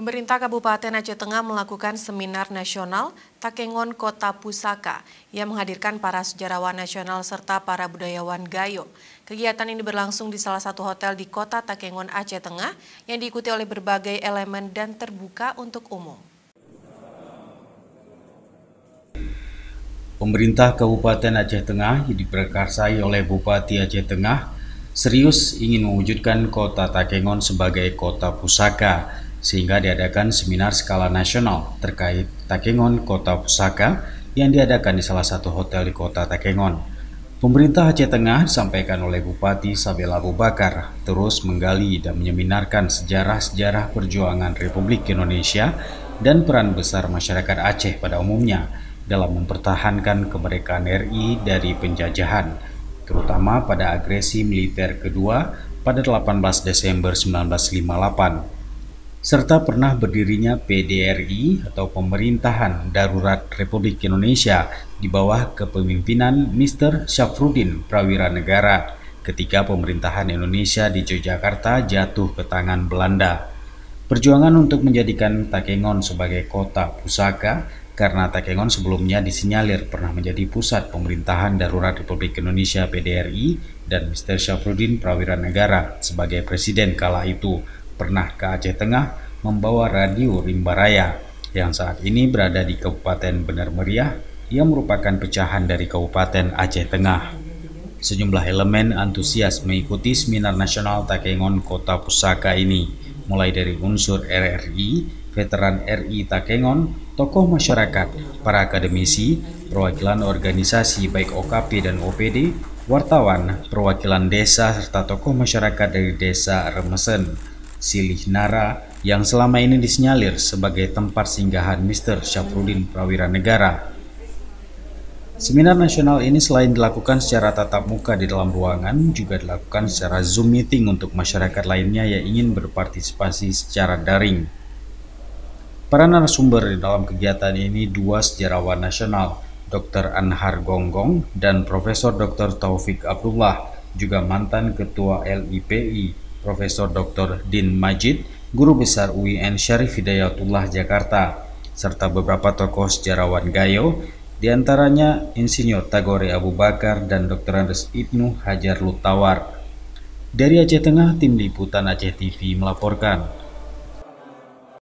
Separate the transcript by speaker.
Speaker 1: Pemerintah Kabupaten Aceh Tengah melakukan seminar nasional Takengon Kota Pusaka yang menghadirkan para sejarawan nasional serta para budayawan Gayo. Kegiatan ini berlangsung di salah satu hotel di Kota Takengon, Aceh Tengah yang diikuti oleh berbagai elemen dan terbuka untuk umum.
Speaker 2: Pemerintah Kabupaten Aceh Tengah yang diprakarsai oleh Bupati Aceh Tengah serius ingin mewujudkan Kota Takengon sebagai kota pusaka, sehingga diadakan seminar skala nasional terkait Takengon Kota Pusaka yang diadakan di salah satu hotel di Kota Takengon. Pemerintah Aceh Tengah disampaikan oleh Bupati Sabel Abu Bakar terus menggali dan menyeminarkan sejarah-sejarah perjuangan Republik Indonesia dan peran besar masyarakat Aceh pada umumnya dalam mempertahankan kemerdekaan RI dari penjajahan, terutama pada agresi militer kedua pada 18 Desember 1958. Serta pernah berdirinya PDRI atau Pemerintahan Darurat Republik Indonesia di bawah kepemimpinan Mr. Syafruddin Prawira Negara ketika pemerintahan Indonesia di Yogyakarta jatuh ke tangan Belanda. Perjuangan untuk menjadikan Takengon sebagai kota pusaka karena Takengon sebelumnya disinyalir pernah menjadi pusat pemerintahan darurat Republik Indonesia PDRI dan Mr. Syafruddin Prawira Negara sebagai presiden kala itu pernah ke Aceh Tengah membawa radio Rimba Raya yang saat ini berada di Kabupaten Benar Meriah yang merupakan pecahan dari Kabupaten Aceh Tengah. Sejumlah elemen antusias mengikuti seminar nasional Takengon Kota Pusaka ini, mulai dari unsur RRI, veteran RI Takengon, tokoh masyarakat, para akademisi, perwakilan organisasi baik OKP dan OPD, wartawan, perwakilan desa, serta tokoh masyarakat dari desa Remesen, Silih Nara yang selama ini disinyalir sebagai tempat singgahan Mr. Syafruddin Prawira Negara. Seminar nasional ini selain dilakukan secara tatap muka di dalam ruangan, juga dilakukan secara Zoom meeting untuk masyarakat lainnya yang ingin berpartisipasi secara daring. Para narasumber di dalam kegiatan ini dua sejarawan nasional, Dr. Anhar Gonggong dan Profesor Dr. Taufik Abdullah, juga mantan Ketua LIPI, Profesor Dr. Din Majid, Guru Besar UIN Syarif Hidayatullah Jakarta, serta beberapa tokoh sejarawan Gayo, diantaranya Insinyur Tagore Abu Bakar dan Dr. Andes Ibnu Hajar Lutawar. Dari Aceh Tengah, Tim Liputan Aceh TV melaporkan.